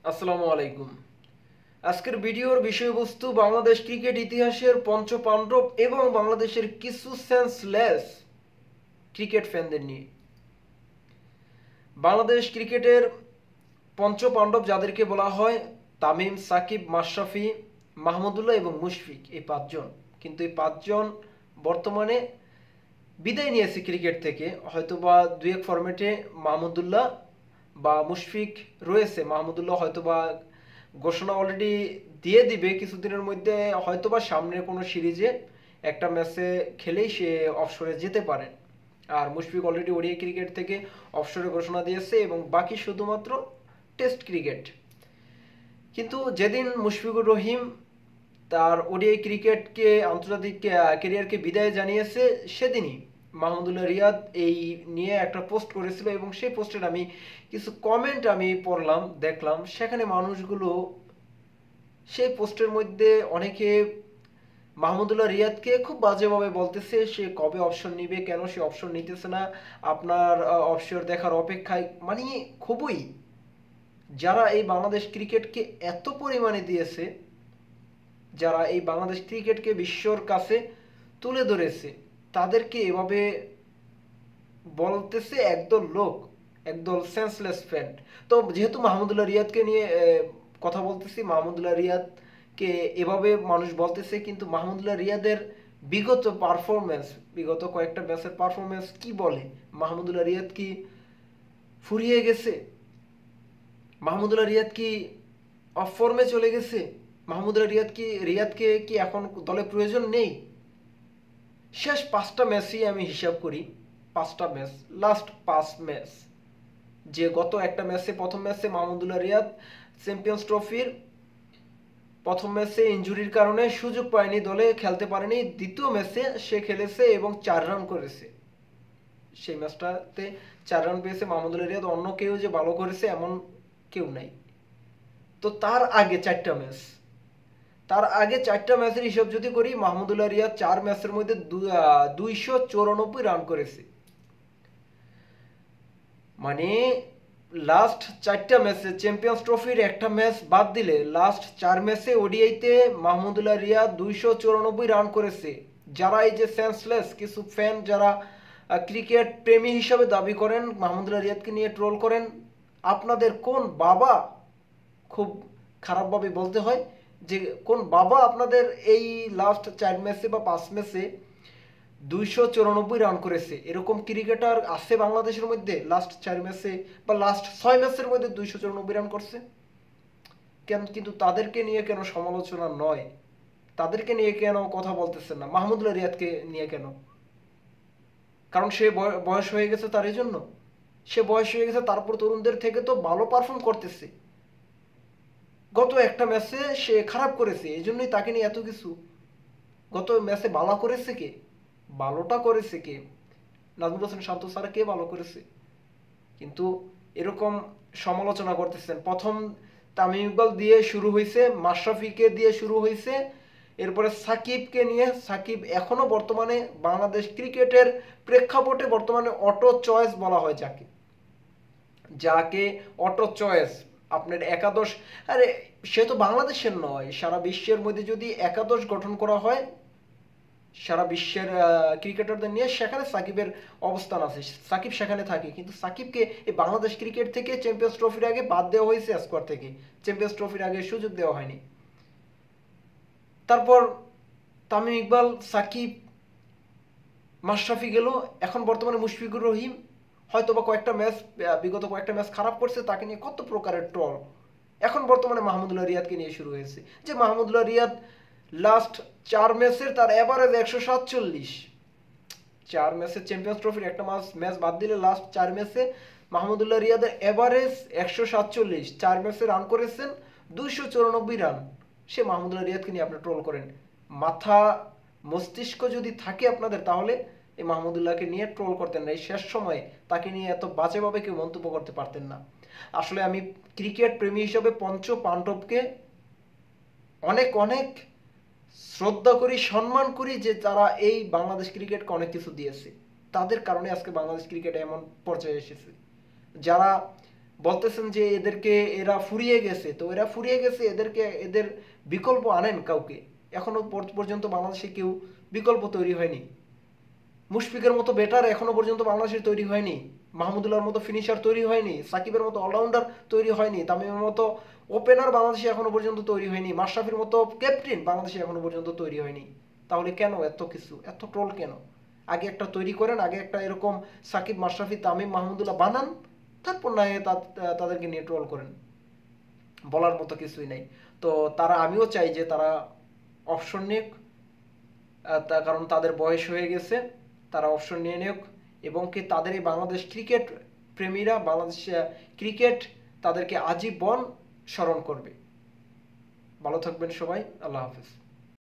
আসসালামু আলাইকুম। আজকের ভিডিওর বিষয়বস্তু বাংলাদেশ ক্রিকেট ইতিহাসের পঞ্চপাণ্ডব এবং বাংলাদেশের কিছু সেন্সলেস ক্রিকেট ফ্যানদের নিয়ে। বাংলাদেশ ক্রিকেটের পঞ্চপাণ্ডব যাদেরকে বলা হয় তামিম, সাকিব, মাশরাফি, মাহমুদুল্লাহ এবং মুশফিক, এই পাঁচজন। কিন্তু এই পাঁচজন বর্তমানে বিদায় নিয়েছে ক্রিকেট থেকে। হয়তোবা দুই এক ফরম্যাটে মাহমুদুল্লাহ বা মুশফিক রয়েছে। মাহমুদুল্লাহ হয়তোবা ঘোষণা অলরেডি দিয়ে দিবে কিছুদিনের মধ্যে, হয়তোবা সামনের কোনো সিরিজে একটা ম্যাচে খেলেই সে অফশোরে যেতে পারে। আর মুশফিক অলরেডি ওডিআই ক্রিকেট থেকে অফশোরে ঘোষণা দিয়েছে এবং বাকি শুধুমাত্র টেস্ট ক্রিকেট। কিন্তু যেদিন মুশফিকুর রহিম তার ওডিআই ক্রিকেটকে আন্তর্জাতিক ক্যারিয়ারকে বিদায় জানিয়েছে, সেদিনই মাহমুদুল্লাহ রিয়াদ এই নিয়ে একটা পোস্ট করেছিল এবং সেই পোস্টের আমি কিছু কমেন্ট পড়লাম, দেখলাম। সেখানে মানুষগুলো সেই পোস্টের মধ্যে অনেকে মাহমুদুল্লাহ রিয়াদকে খুব বাজেভাবে বলতেছে সে কবে অপশন নিবে, কেন সে অপশন নিতেছে না, আপনার অপশন দেখার অপেক্ষায়। মানে খুবই, যারা এই বাংলাদেশ ক্রিকেটকে এত পরিমাণে দিয়েছে, যারা এই বাংলাদেশ ক্রিকেটকে বিশ্বর কাছে তুলে ধরেছে, তাদেরকে এভাবে বলতেছে একদল লোক, একদল সেন্সলেস ফ্যান। তো যেহেতু মাহমুদুল্লাহ রিয়াদকে নিয়ে কথা বলতেছি, মাহমুদুল্লাহ রিয়াদকে এভাবে মানুষ বলতেছে, কিন্তু মাহমুদুল্লাহ রিয়াদের বিগত পারফরমেন্স, বিগত কয়েকটা ম্যাচের পারফরমেন্স কি বলে? মাহমুদুল্লাহ রিয়াদ কি ফুরিয়ে গেছে? মাহমুদুল্লাহ রিয়াদ কি অফ ফর্মে চলে গেছে? মাহমুদুল্লাহ রিয়াদকে কি এখন দলে প্রয়োজন নেই? শেষ পাঁচটা ম্যাচই আমি হিসাব করি, পাঁচটা ম্যাচ, লাস্ট 5 ম্যাচ, যে গত একটা ম্যাচে, প্রথম ম্যাচে মাহমুদুল্লাহ রিয়াদ চ্যাম্পিয়ন্স ট্রফির প্রথম ম্যাচে ইনজুরির কারণে সুযোগ পায়নি, দলে খেলতে পারেনি। দ্বিতীয় ম্যাচে সে খেলেছে এবং 4 রান করেছে। সেই ম্যাচটাতে 4 রান পেয়েছে মাহমুদুল্লাহ রিয়াদ। অন্য কেউ যে ভালো করেছে এমন কেউ নাই। তো তার আগে 4টা ম্যাচ, তার আগে 4টা ম্যাচের হিসাব যদি করি, মাহমুদুল্লাহ রিয়াদ 4 ম্যাচের মধ্যে 294 রান করেছে। মানে লাস্ট 4টা ম্যাচে চ্যাম্পিয়ন্স ট্রফির একটা ম্যাচ বাদ দিলে লাস্ট 4 ম্যাচে ওডিআইতে মাহমুদুল্লাহ রিয়াদ 294 রান করেছে। যারা এই যে সেন্সলেস কিছু ফ্যান, যারা ক্রিকেট প্রেমী হিসাবে দাবি করেন, মাহমুদুল্লাহ রিয়াদকে নিয়ে ট্রোল করেন, আপনাদের কোন বাবা, খুব খারাপভাবে বলতে হয় যে কোন বাবা আপনাদের এই লাস্ট 4 ম্যাচে বা 5 ম্যাচে 294 রান করেছে? এরকম ক্রিকেটার আছে বাংলাদেশের মধ্যে লাস্ট 4 ম্যাচে বা লাস্ট 6 ম্যাচের মধ্যে 294 রান করছে? কেন কিন্তু তাদেরকে নিয়ে কেন সমালোচনা নয়? তাদেরকে নিয়ে কেন কথা বলতেছেন না? মাহমুদুল্লাহ রিয়াদকে নিয়ে কেন? কারণ সে বয়স হয়ে গেছে, তার এই জন্য? সে বয়স হয়ে গেছে, তারপর তরুণদের থেকে তো ভালো পারফর্ম করতেছে। গত একটা ম্যাচে সে খারাপ করেছে, এই জন্যই তাকে নিয়ে এত কিছু। গত ম্যাচে ভালো করেছে কে? ভালোটা করেছে কে? নাজমুল হোসেন শান্ত ছাড়া কে ভালো করেছে? কিন্তু এরকম সমালোচনা করতেছেন। প্রথম তামিম ইকবাল দিয়ে শুরু হয়েছে, মাশরাফিকে দিয়ে শুরু হয়েছে, এরপরে সাকিবকে নিয়ে। সাকিব এখনো বর্তমানে বাংলাদেশ ক্রিকেটের প্রেক্ষাপটে বর্তমানে অটো চয়েস বলা হয় যাকে, যাকে অটো চয়েস। আপনার একাদশ, আরে সে তো বাংলাদেশের নয়, সারা বিশ্বের মধ্যে যদি একাদশ গঠন করা হয় সারা বিশ্বের ক্রিকেটারদের নিয়ে, সেখানে সাকিবের অবস্থান আছে, সাকিব সেখানে থাকে। কিন্তু সাকিবকে এই বাংলাদেশ ক্রিকেট থেকে চ্যাম্পিয়ন্স ট্রফির আগে বাদ দেওয়া হয়েছে, স্কোয়াড থেকে চ্যাম্পিয়ন্স ট্রফির আগে সুযোগ দেওয়া হয়নি। তারপর তামিম ইকবাল, সাকিব, মাশরাফি গেল, এখন বর্তমানে মুশফিকুর রহিম। হয়তো বা কয়েকটা ম্যাচ, বিগত কয়েকটা ম্যাচ খারাপ করছে, তাকে নিয়ে কত প্রকারের ট্রল। এখন বর্তমানে মাহমুদুল্লাহ রিয়াদকে নিয়ে শুরু হয়েছে, যে মাহমুদুল্লাহ রিয়াদ লাস্ট 4 ম্যাচের তার এভারেজ 147। 4 ম্যাচের চ্যাম্পিয়ন্স ট্রফির একটা ম্যাচ বাদ দিলে লাস্ট 4 ম্যাচে মাহমুদুল্লাহ রিয়াদের এভারেজ 147। 4 ম্যাচে রান করেছেন 294 রান। সে মাহমুদুল্লাহ রিয়াদকে নিয়ে আপনি ট্রোল করেন? মাথা মস্তিষ্ক যদি থাকে আপনাদের, তাহলে এই মাহমুদুল্লাহকে নিয়ে ট্রোল করতেন না। এই শেষ সময়ে তাকে নিয়ে এত বাজেভাবে কেউ মন্তব্য করতে পারতেন না। আসলে আমি ক্রিকেট প্রেমী হিসেবে পঞ্চ পাণ্ডবকে অনেক অনেক শ্রদ্ধা করি, সম্মান করি, যে তারা এই বাংলাদেশ ক্রিকেটকে অনেক কিছু দিয়েছে। তাদের কারণে আজকে বাংলাদেশ ক্রিকেট এমন পর্যায়ে এসেছে। যারা বলতেছেন যে এদেরকে এরা ফুরিয়ে গেছে, তো এরা ফুরিয়ে গেছে, এদের বিকল্প আনেন কাউকে। এখনো পর্যন্ত বাংলাদেশে কেউ বিকল্প তৈরি হয়নি। মুশফিকের মতো ব্যাটার এখনো পর্যন্ত বাংলাদেশের তৈরি হয়নি, মাহমুদুল্লাহর মতো ফিনিশার তৈরি হয়নি, সাকিবের মতো অলরাউন্ডার তৈরি হয়নি, তামিমের মতো ওপেনার বাংলাদেশে এখনো পর্যন্ত তৈরি হয়নি, মাশরাফির মতো ক্যাপ্টেন বাংলাদেশে এখনো পর্যন্ত তৈরি হয়নি। তাহলে কেন এত কিছু, এত ট্রোল কেন? আগে একটা তৈরি করেন, আগে একটা এরকম সাকিব, মাশরাফি, তামিম, মাহমুদুল্লাহ বানান, তারপর না হয় তাদেরকে নিয়ে ট্রোল করেন। বলার মতো কিছুই নাই। তো তারা, আমিও চাই যে তারা অপশন নিক, কারণ তাদের বয়স হয়ে গেছে, তারা অপশন নিয়ে নিক। এবং কি তাদের এই বাংলাদেশ ক্রিকেট প্রেমীরা, বাংলাদেশ ক্রিকেট তাদেরকে আজীবন স্মরণ করবে। ভালো থাকবেন সবাই, আল্লাহ হাফেজ।